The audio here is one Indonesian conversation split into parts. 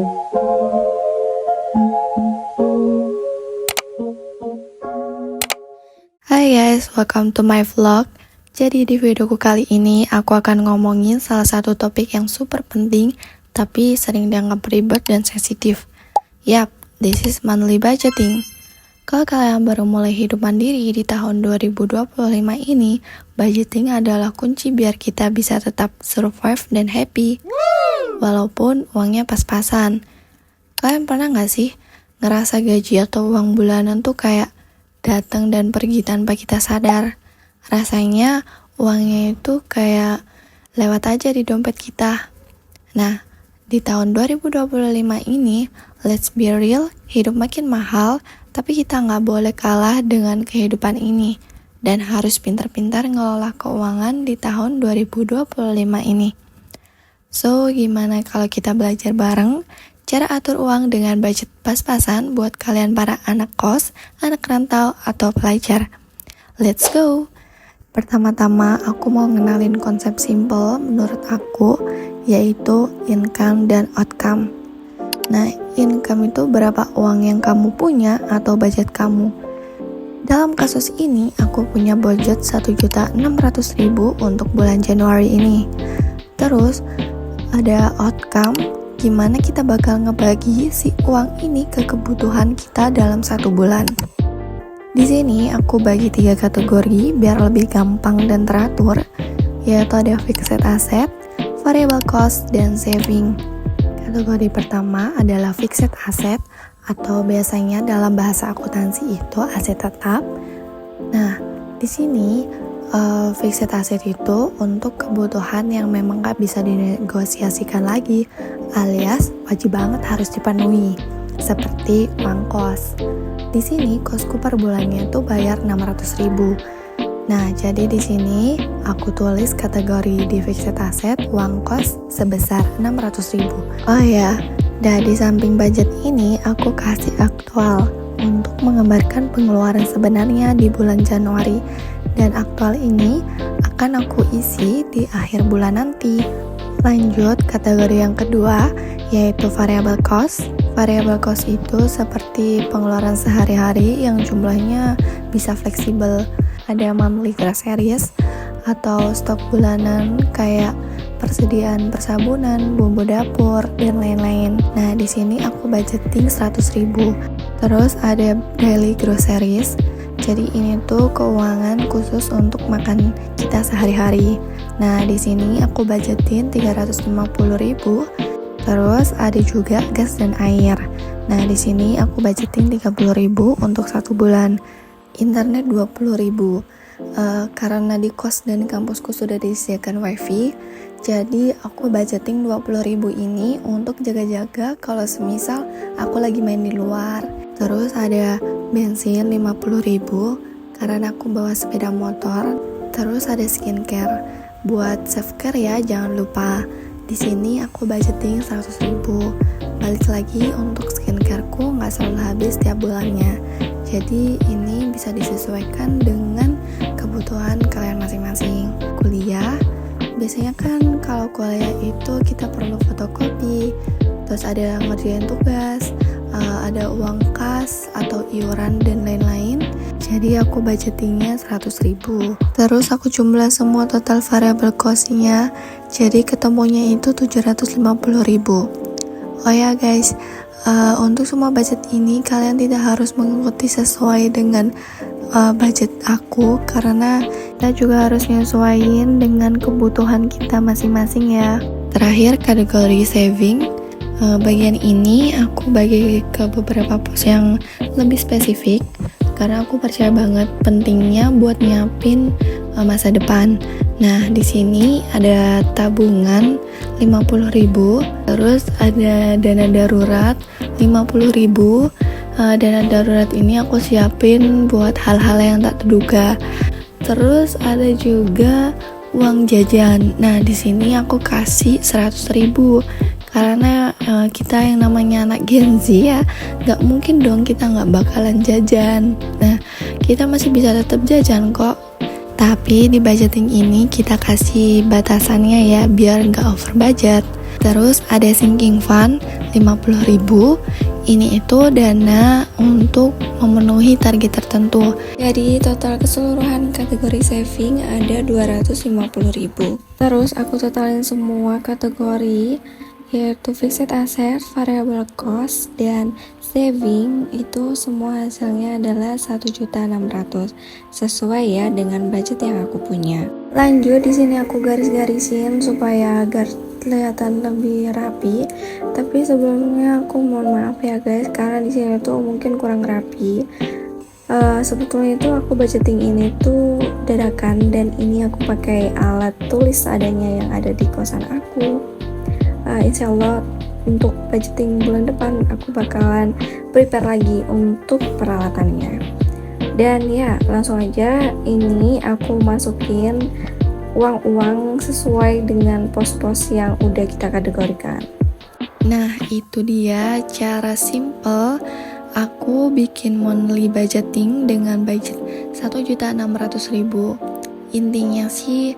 Hai guys, welcome to my vlog. Jadi di videoku kali ini aku akan ngomongin salah satu topik yang super penting tapi sering dianggap ribet dan sensitif. Yap, this is monthly budgeting. Kalau kalian baru mulai hidup mandiri di tahun 2025 ini, budgeting adalah kunci biar kita bisa tetap survive dan happy. Walaupun uangnya pas-pasan. Kalian pernah gak sih ngerasa gaji atau uang bulanan tuh kayak datang dan pergi tanpa kita sadar? Rasanya uangnya itu kayak lewat aja di dompet kita. Nah, di tahun 2025 ini, let's be real, hidup makin mahal, tapi kita nggak boleh kalah dengan kehidupan ini. Dan harus pintar-pintar ngelola keuangan di tahun 2025 ini. So, gimana kalau kita belajar bareng cara atur uang dengan budget pas-pasan buat kalian para anak kos, anak rantau, atau pelajar? Let's go! Pertama-tama aku mau ngenalin konsep simple menurut aku, yaitu income dan outcome. Nah, income itu berapa uang yang kamu punya atau budget kamu. Dalam kasus ini, aku punya budget 1.600.000 untuk bulan Januari ini. Terus, ada outcome, gimana kita bakal ngebagi si uang ini ke kebutuhan kita dalam satu bulan. Di sini aku bagi 3 kategori biar lebih gampang dan teratur, yaitu ada fixed asset, variable cost, dan saving. Kategori pertama adalah fixed asset atau biasanya dalam bahasa akuntansi itu aset tetap. Nah, di sini fixed asset itu untuk kebutuhan yang memang gak bisa dinegosiasikan lagi, alias wajib banget harus dipenuhi, seperti uang kos. Di sini kosku per bulannya tuh bayar 600.000. Nah, jadi di sini aku tulis kategori di fixed asset uang kos sebesar 600.000. Oh ya, dan di samping budget ini aku kasih aktual untuk menggambarkan pengeluaran sebenarnya di bulan Januari. Dan aktual ini akan aku isi di akhir bulan nanti. Lanjut kategori yang kedua, yaitu variable cost. Variable cost itu seperti pengeluaran sehari-hari yang jumlahnya bisa fleksibel. Ada monthly groceries atau stok bulanan kayak persediaan persabunan, bumbu dapur, dan lain-lain. Nah, di sini aku budgeting 100.000. Terus ada daily groceries. Jadi ini tuh keuangan khusus untuk makan kita sehari-hari. Nah, di sini aku budgetin 350.000. Terus ada juga gas dan air. Nah, di sini aku budgeting 30.000 untuk 1 bulan. Internet 20.000. Karena di kos dan kampusku sudah disediakan wifi, jadi aku budgeting 20.000 ini untuk jaga-jaga kalau semisal aku lagi main di luar. Terus ada bensin 50.000 karena aku bawa sepeda motor. Terus ada skincare. Buat self care ya, jangan lupa. Di sini aku budgeting 100.000. Balik lagi untuk skincareku nggak selalu habis tiap bulannya. Jadi ini bisa disesuaikan dengan kebutuhan kalian masing-masing. Kuliah, biasanya kan kalau kuliah itu kita perlu fotokopi, terus ada ngerjain tugas, ada uang kas atau iuran dan lain-lain. Jadi aku budgetingnya 100.000. Terus aku jumlah semua total variable cost-nya, jadi ketemunya itu 750.000. Oh ya guys, untuk semua budget ini kalian tidak harus mengikuti sesuai dengan budget aku, karena kita juga harus nyesuaiin dengan kebutuhan kita masing-masing ya. Terakhir kategori saving. Bagian ini aku bagi ke beberapa pos yang lebih spesifik karena aku percaya banget pentingnya buat nyiapin masa depan. Nah, di sini ada tabungan 50.000, terus ada dana darurat 50.000. Dana darurat ini aku siapin buat hal-hal yang tak terduga. Terus ada juga uang jajan. Nah, di sini aku kasih 100.000 karena kita yang namanya anak Gen Z ya, gak mungkin dong kita gak bakalan jajan. Nah, kita masih bisa tetap jajan kok. Tapi di budgeting ini kita kasih batasannya ya, biar gak over budget. Terus ada sinking fund 50.000. Ini itu dana untuk memenuhi target tertentu. Jadi total keseluruhan kategori saving ada 250.000. Terus aku totalin semua kategori, yaitu fixed asset, variable cost, dan saving. Itu semua hasilnya adalah 1.600.000 sesuai ya dengan budget yang aku punya. Lanjut, di sini aku garis-garisin supaya agar kelihatan lebih rapi. Tapi sebelumnya aku mohon maaf ya guys, karena di sini tuh mungkin kurang rapi. Sebetulnya itu aku budgeting ini tuh dadakan, dan ini aku pakai alat tulis adanya yang ada di kosan aku. Insya Allah untuk budgeting bulan depan aku bakalan prepare lagi untuk peralatannya. Dan ya langsung aja, ini aku masukin uang-uang sesuai dengan pos-pos yang udah kita kategorikan. Nah itu dia cara simple aku bikin monthly budgeting dengan budget 1.600.000. Intinya sih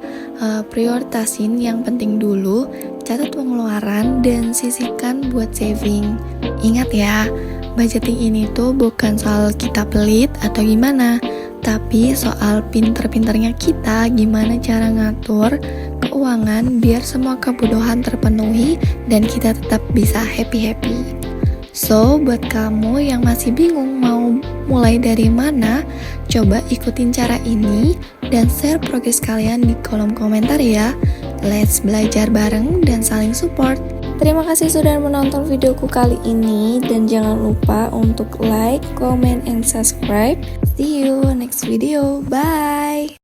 prioritasin yang penting dulu, catat pengeluaran dan sisihkan buat saving. Ingat ya, budgeting ini tuh bukan soal kita pelit atau gimana, tapi soal pinter-pinternya kita gimana cara ngatur keuangan biar semua kebutuhan terpenuhi dan kita tetap bisa happy-happy. So, buat kamu yang masih bingung mau mulai dari mana, coba ikutin cara ini dan share progres kalian di kolom komentar ya. Let's belajar bareng dan saling support. Terima kasih sudah menonton videoku kali ini, dan jangan lupa untuk like, comment, and subscribe. See you next video. Bye.